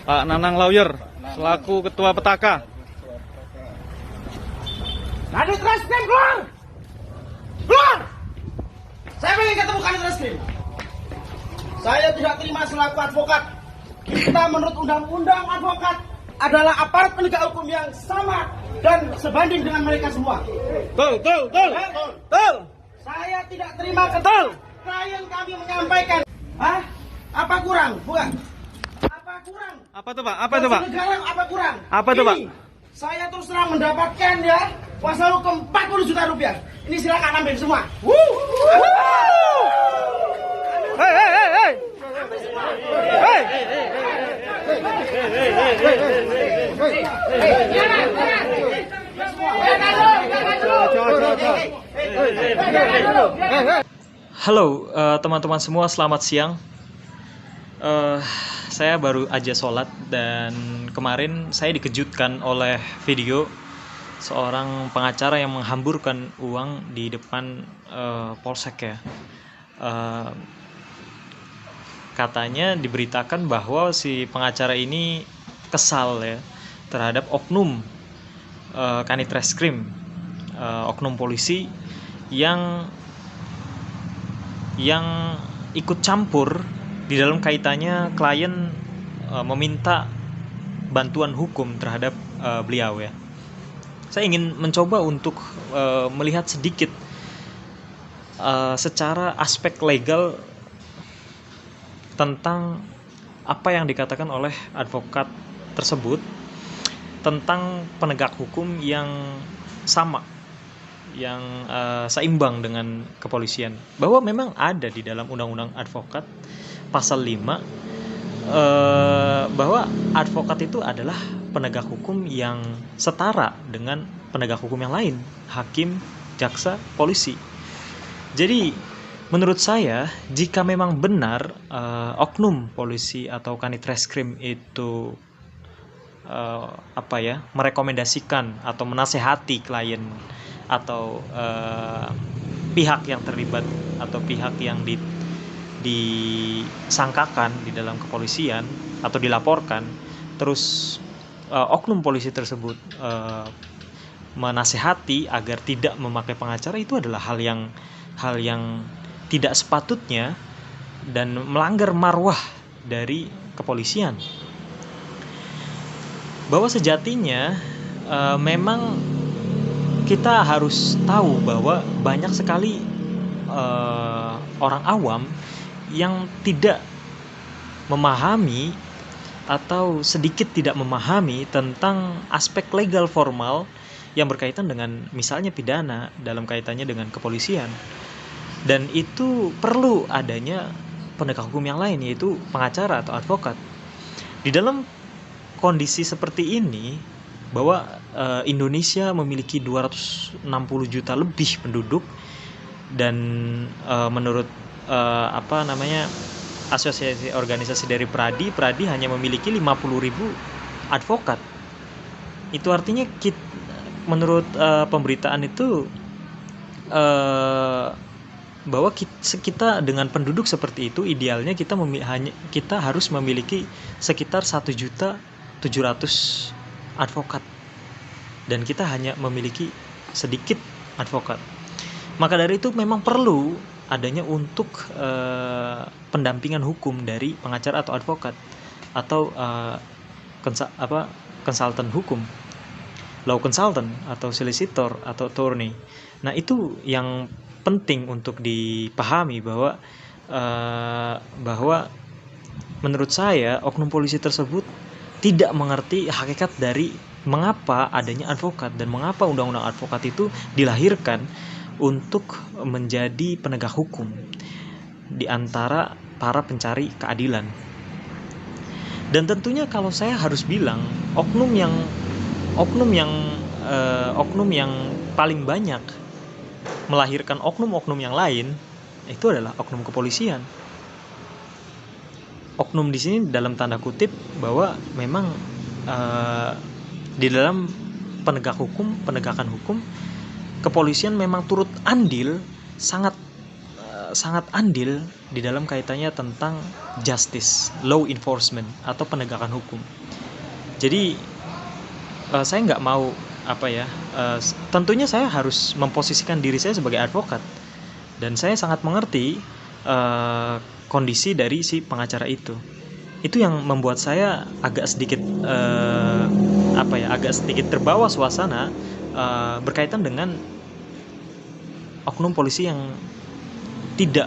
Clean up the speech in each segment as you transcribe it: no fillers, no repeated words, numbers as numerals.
Pak Nanang Lawyer selaku Ketua Petaka. Kanit Reskrim keluar! Keluar! Saya ingin ketemu Kanit Reskrim. Saya tidak terima selaku advokat. Kita menurut undang-undang advokat adalah aparat penegak hukum yang sama dan sebanding dengan mereka semua. Betul. Saya tidak terima ketika klien kami menyampaikan. Apa kurang? Bukan. Apa kurang? Apa tuh Pak? Apa tuh Pak? Negara apa kurang? Apa tuh Pak? Saya terus terang mendapatkan ya kuasa hukum 40 juta rupiah. Ini silakan ambil semua. Hei. Halo teman-teman semua, selamat siang. Saya baru aja sholat dan kemarin saya dikejutkan oleh video seorang pengacara yang menghamburkan uang di depan polsek ya. Katanya diberitakan bahwa si pengacara ini kesal ya terhadap oknum Kanit Reskrim, oknum polisi yang ikut campur di dalam kaitannya klien meminta bantuan hukum terhadap beliau ya. Saya ingin mencoba untuk melihat sedikit secara aspek legal tentang apa yang dikatakan oleh advokat tersebut tentang penegak hukum yang sama, yang seimbang dengan kepolisian, bahwa memang ada di dalam undang-undang advokat pasal 5 bahwa advokat itu adalah penegak hukum yang setara dengan penegak hukum yang lain, hakim, jaksa, polisi. Jadi menurut saya, jika memang benar oknum polisi atau Kanit Reskrim itu merekomendasikan atau menasehati klien atau pihak yang terlibat atau pihak yang disangkakan di dalam kepolisian atau dilaporkan, terus oknum polisi tersebut menasehati agar tidak memakai pengacara, itu adalah hal yang tidak sepatutnya dan melanggar marwah dari kepolisian. Bahwa sejatinya memang kita harus tahu bahwa banyak sekali orang awam yang tidak memahami atau sedikit tidak memahami tentang aspek legal formal yang berkaitan dengan misalnya pidana dalam kaitannya dengan kepolisian. Dan itu perlu adanya penegak hukum yang lain, yaitu pengacara atau advokat. Di dalam kondisi seperti ini, bahwa Indonesia memiliki 260 juta lebih penduduk, dan menurut Asosiasi Organisasi dari Pradi hanya memiliki 50.000 advokat. Itu artinya menurut pemberitaan itu bahwa kita dengan penduduk seperti itu, idealnya kita harus memiliki sekitar 1.700.000 advokat, dan kita hanya memiliki sedikit advokat. Maka dari itu memang perlu adanya untuk pendampingan hukum dari pengacara atau advokat atau konsultan hukum, law consultant atau solicitor atau attorney. Nah, itu yang penting untuk dipahami, bahwa menurut saya oknum polisi tersebut tidak mengerti hakikat dari mengapa adanya advokat dan mengapa undang-undang advokat itu dilahirkan untuk menjadi penegak hukum di antara para pencari keadilan. Dan tentunya kalau saya harus bilang, oknum yang paling banyak melahirkan oknum-oknum yang lain itu adalah oknum kepolisian. Oknum di sini dalam tanda kutip bahwa memang di dalam penegakan hukum kepolisian memang turut andil sangat sangat andil di dalam kaitannya tentang justice, law enforcement atau penegakan hukum. Jadi saya nggak mau tentunya saya harus memposisikan diri saya sebagai advokat, dan saya sangat mengerti kondisi dari si pengacara itu. Itu yang membuat saya agak sedikit agak sedikit terbawa suasana berkaitan dengan oknum polisi yang tidak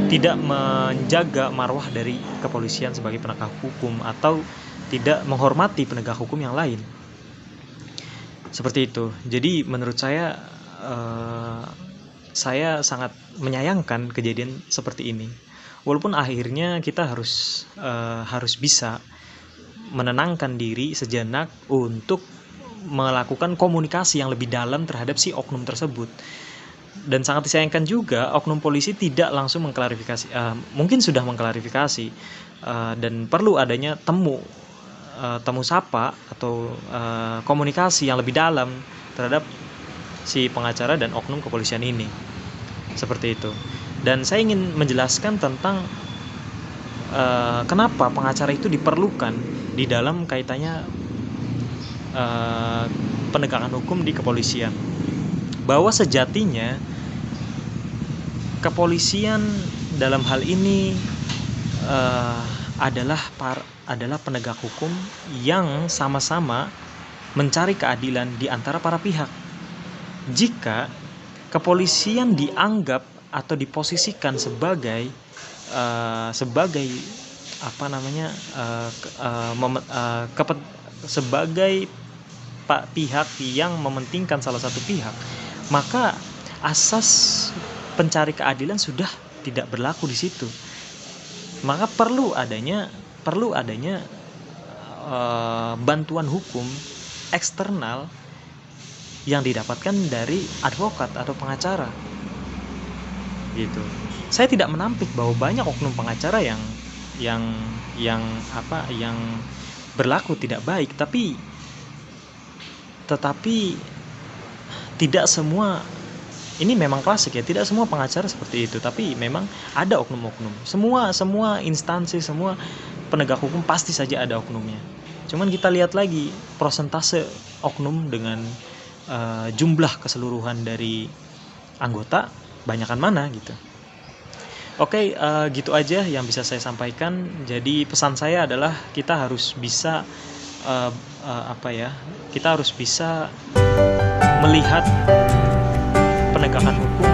tidak menjaga marwah dari kepolisian sebagai penegak hukum atau tidak menghormati penegak hukum yang lain. Seperti itu. Jadi menurut saya sangat menyayangkan kejadian seperti ini. Walaupun akhirnya kita harus bisa menenangkan diri sejenak untuk melakukan komunikasi yang lebih dalam terhadap si oknum tersebut. Dan sangat disayangkan juga oknum polisi tidak langsung mengklarifikasi, mungkin sudah mengklarifikasi, dan perlu adanya temu sapa atau komunikasi yang lebih dalam terhadap si pengacara dan oknum kepolisian ini. Seperti itu. Dan saya ingin menjelaskan tentang kenapa pengacara itu diperlukan di dalam kaitannya penegakan hukum di kepolisian. Bahwa sejatinya kepolisian dalam hal ini adalah penegak hukum yang sama-sama mencari keadilan di antara para pihak. Jika kepolisian dianggap atau diposisikan sebagai pihak yang mementingkan salah satu pihak, maka asas pencari keadilan sudah tidak berlaku di situ. Maka perlu adanya bantuan hukum eksternal yang didapatkan dari advokat atau pengacara. Gitu. Saya tidak menampik bahwa banyak oknum pengacara yang berlaku tidak baik, tetapi tidak semua, ini memang klasik ya, tidak semua pengacara seperti itu, tapi memang ada oknum-oknum. Semua instansi, semua penegak hukum pasti saja ada oknumnya. Cuman kita lihat lagi persentase oknum dengan jumlah keseluruhan dari anggota, banyakan mana gitu. Oke, gitu aja yang bisa saya sampaikan. Jadi pesan saya adalah kita harus bisa kita harus bisa melihat penegakan hukum